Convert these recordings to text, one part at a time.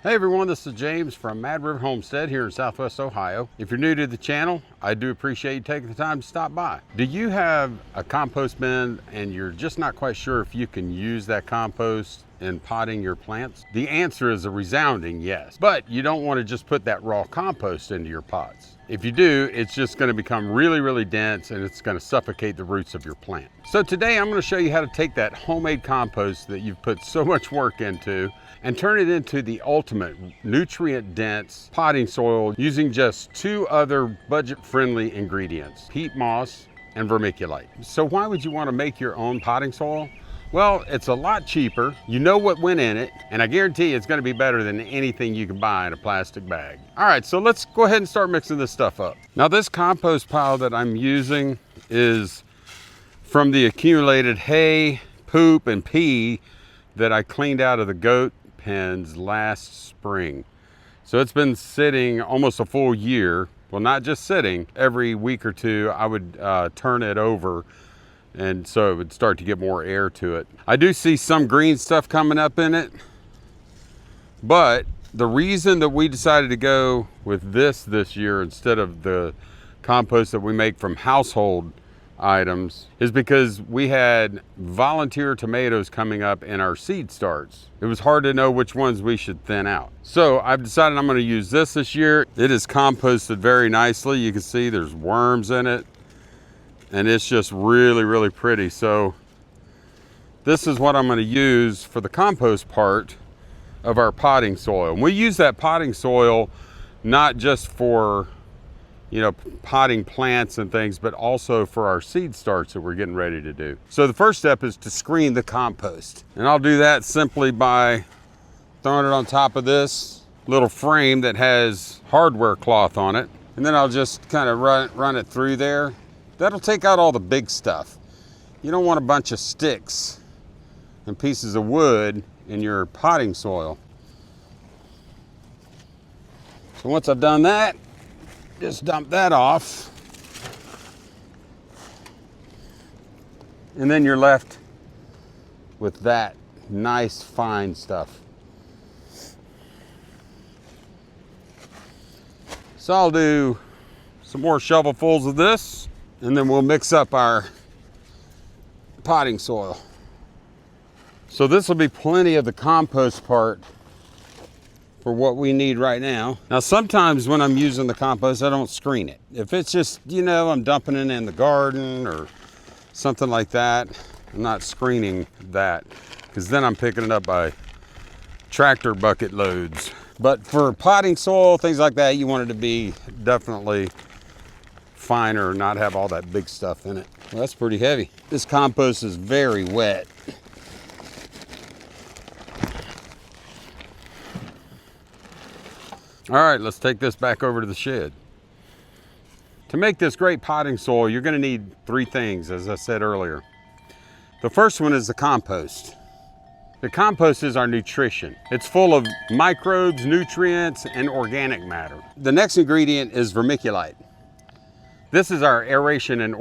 Hey everyone, this is James from Mad River Homestead here in Southwest Ohio. If you're new to the channel, I do appreciate you taking the time to stop by. Do you have a compost bin and you're just not quite sure if you can use that compost in potting your plants? The answer is a resounding yes, but you don't want to just put that raw compost into your pots. If you do, it's just going to become really dense and it's going to suffocate the roots of your plant. So today I'm going to show you how to take that homemade compost that you've put so much work into and turn it into the ultimate nutrient-dense potting soil using just two other budget-friendly ingredients, peat moss and vermiculite. So why would you want to make your own potting soil? Well, it's a lot cheaper, you know what went in it, and I guarantee it's going to be better than anything you can buy in a plastic bag. All right, so let's go ahead and start mixing this stuff up. Now this compost pile that I'm using is from the accumulated hay, poop, and pee that I cleaned out of the goat pens last spring. So it's been sitting almost a full year. Well, not just sitting. Every week or two I would turn it over, and so it would start to get more air to it. I do see some green stuff coming up in it, but the reason that we decided to go with this year instead of the compost that we make from household items is because we had volunteer tomatoes coming up in our seed starts. It was hard to know which ones we should thin out. So I've decided I'm going to use this year. It is composted very nicely. You can see there's worms in it and it's just really pretty. So this is what I'm going to use for the compost part of our potting soil. And we use that potting soil not just for potting plants and things, but also for our seed starts that we're getting ready to do. So the first step is to screen the compost. And I'll do that simply by throwing it on top of this little frame that has hardware cloth on it. And then I'll just kind of run it through there. That'll take out all the big stuff. You don't want a bunch of sticks and pieces of wood in your potting soil. So once I've done that, just dump that off. And then you're left with that nice fine stuff. So I'll do some more shovelfuls of this, and then we'll mix up our potting soil. So this will be plenty of the compost part for what we need right now. Now sometimes when I'm using the compost, I don't screen it. If it's just, I'm dumping it in the garden or something like that, I'm not screening that, because then I'm picking it up by tractor bucket loads. But for potting soil, things like that, you want it to be definitely finer, not have all that big stuff in it. Well, that's pretty heavy. This compost is very wet. All right, let's take this back over to the shed. To make this great potting soil, you're gonna need three things, as I said earlier. The first one is the compost. The compost is our nutrition. It's full of microbes, nutrients, and organic matter. The next ingredient is vermiculite. This is our aeration and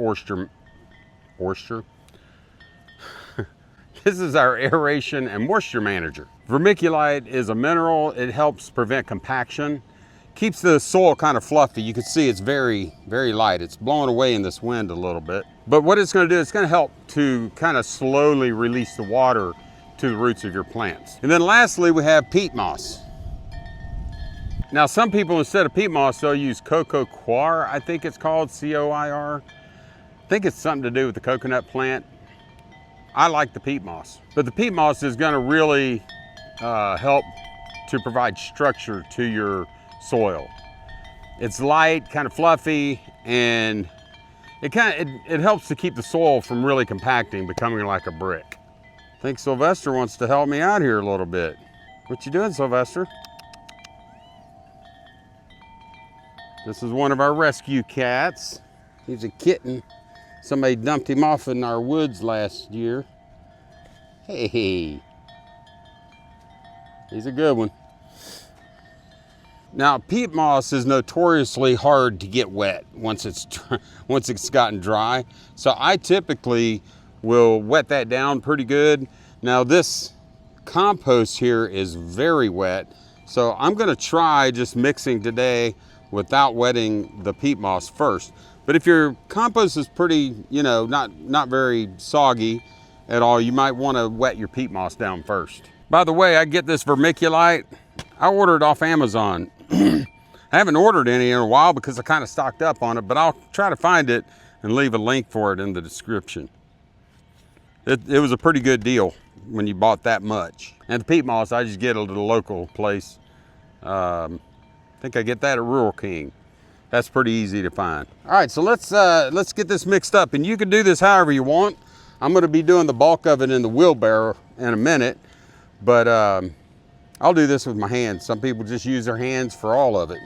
This is our aeration and moisture manager. Vermiculite is a mineral. It helps prevent compaction, keeps the soil kind of fluffy. You can see it's very light. It's blowing away in this wind a little bit. But what it's going to do, it's going to help to kind of slowly release the water to the roots of your plants. And then lastly, we have peat moss. Now some people, instead of peat moss, they'll use coco coir, I think it's called, C-O-I-R. I think it's something to do with the coconut plant. I like the peat moss, but the peat moss is going to really help to provide structure to your soil. It's light, kind of fluffy, and it helps to keep the soil from really compacting, becoming like a brick. I think Sylvester wants to help me out here a little bit. What you doing, Sylvester? This is one of our rescue cats. He's a kitten. Somebody dumped him off in our woods last year. Hey, he's a good one. Now, peat moss is notoriously hard to get wet once it's gotten dry. So I typically will wet that down pretty good. Now this compost here is very wet, So I'm gonna try just mixing today without wetting the peat moss first. But if your compost is pretty, you know, not very soggy at all, you might wanna wet your peat moss down first. By the way, I get this vermiculite. I ordered off Amazon. I haven't ordered any in a while because I kind of stocked up on it, but I'll try to find it and leave a link for it in the description. It was a pretty good deal when you bought that much. And the peat moss, I just get it at a local place. I think I get that at Rural King. That's pretty easy to find. All right, so let's get this mixed up, and you can do this however you want. I'm gonna be doing the bulk of it in the wheelbarrow in a minute, but I'll do this with my hands. Some people just use their hands for all of it.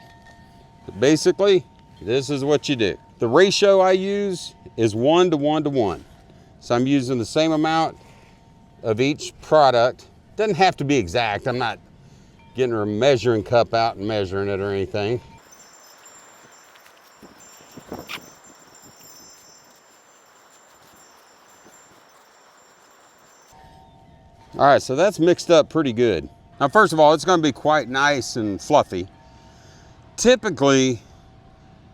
But basically, this is what you do. The ratio I use is 1 to 1 to 1. So I'm using the same amount of each product. Doesn't have to be exact. I'm not getting a measuring cup out and measuring it or anything. All right, so that's mixed up pretty good. Now, first of all, it's gonna be quite nice and fluffy. Typically,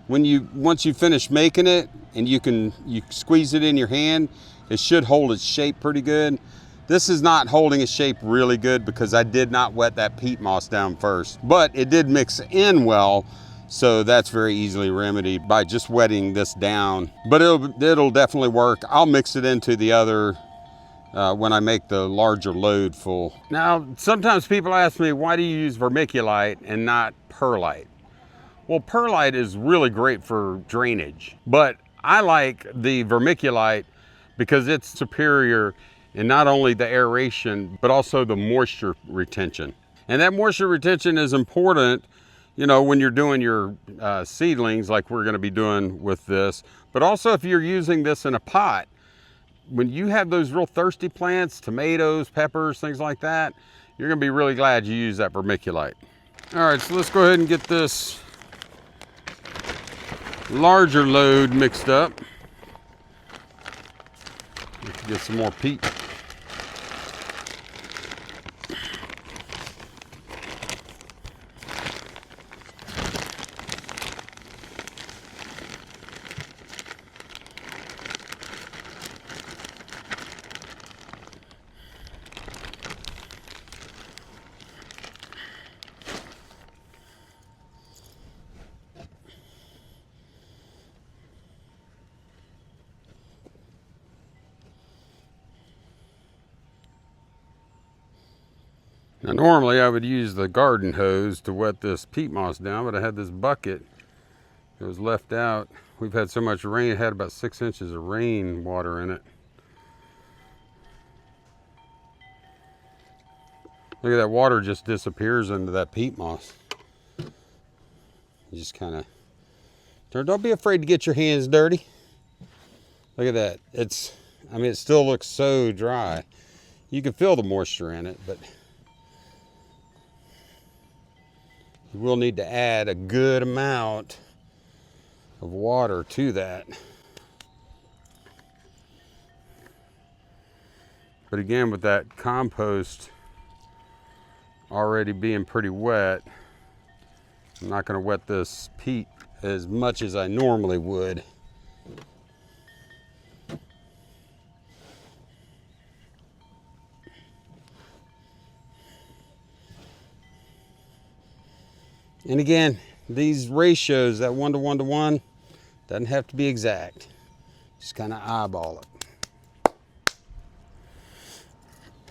once you finish making it and you squeeze it in your hand, it should hold its shape pretty good. This is not holding its shape really good because I did not wet that peat moss down first, but it did mix in well, so that's very easily remedied by just wetting this down. But it'll definitely work. I'll mix it into the other when I make the larger load full. Now, sometimes people ask me, why do you use vermiculite and not perlite? Well, perlite is really great for drainage, but I like the vermiculite because it's superior in not only the aeration, but also the moisture retention. And that moisture retention is important, you know, when you're doing your seedlings like we're gonna be doing with this, but also if you're using this in a pot. When you have those real thirsty plants, tomatoes, peppers, things like that, you're gonna be really glad you use that vermiculite. All right, so let's go ahead and get this larger load mixed up. Get some more peat. Now normally I would use the garden hose to wet this peat moss down, but I had this bucket that was left out. We've had so much rain, it had about 6 inches of rain water in it. Look at that, water just disappears into that peat moss. You just kind of, don't be afraid to get your hands dirty. Look at that, I mean, it still looks so dry. You can feel the moisture in it, but you will need to add a good amount of water to that. But again, with that compost already being pretty wet, I'm not going to wet this peat as much as I normally would. And again, these ratios, that 1 to 1 to 1, doesn't have to be exact. Just kind of eyeball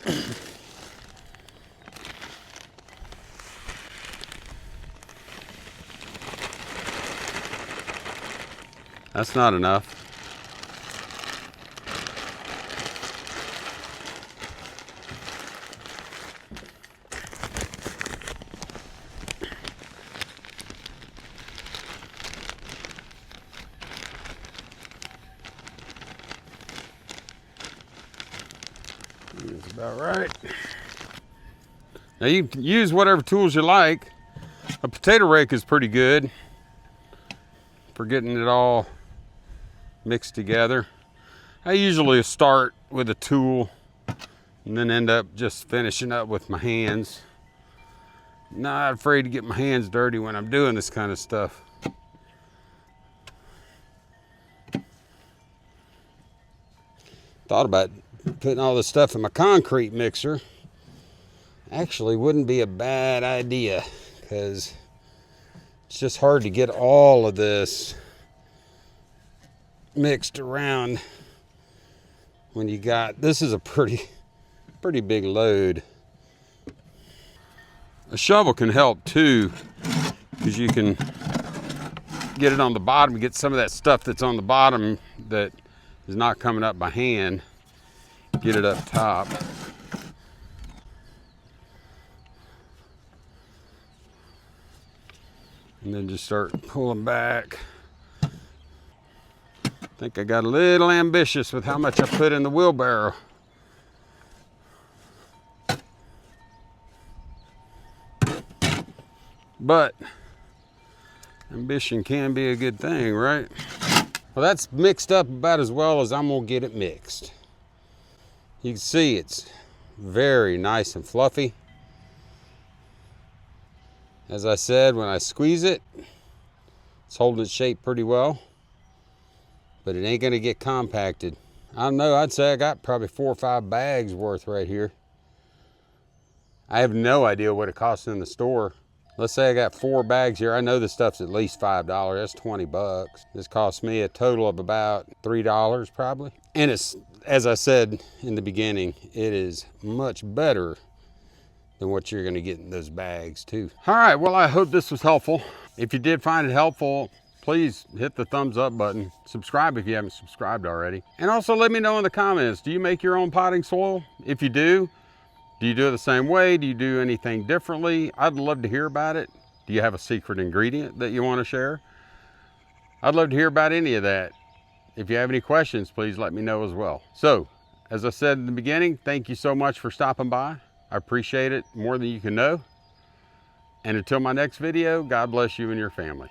it. That's not enough. That's about right. Now you can use whatever tools you like. A potato rake is pretty good for getting it all mixed together. I usually start with a tool and then end up just finishing up with my hands. Not afraid to get my hands dirty when I'm doing this kind of stuff. Thought about putting all this stuff in my concrete mixer. Actually wouldn't be a bad idea, because it's just hard to get all of this mixed around when you got, this is a pretty big load. A shovel can help too, because you can get it on the bottom, get some of that stuff that's on the bottom that is not coming up by hand, get it up top. And then just start pulling back. I think I got a little ambitious with how much I put in the wheelbarrow. But ambition can be a good thing, right? Well, that's mixed up about as well as I'm gonna get it mixed. You can see it's very nice and fluffy. As I said, when I squeeze it, it's holding its shape pretty well, but it ain't gonna get compacted. I don't know, I'd say I got probably 4 or 5 bags worth right here. I have no idea what it costs in the store. Let's say I got 4 bags here. I know this stuff's at least $5. That's 20 bucks. This cost me a total of about $3 probably. And it's, as I said in the beginning, it is much better than what you're gonna get in those bags too. All right, well, I hope this was helpful. If you did find it helpful, please hit the thumbs up button. Subscribe if you haven't subscribed already. And also let me know in the comments, do you make your own potting soil? If you do you do it the same way? Do you do anything differently? I'd love to hear about it. Do you have a secret ingredient that you want to share? I'd love to hear about any of that. If you have any questions, please let me know as well. So, as I said in the beginning, thank you so much for stopping by. I appreciate it more than you can know. And until my next video, God bless you and your family.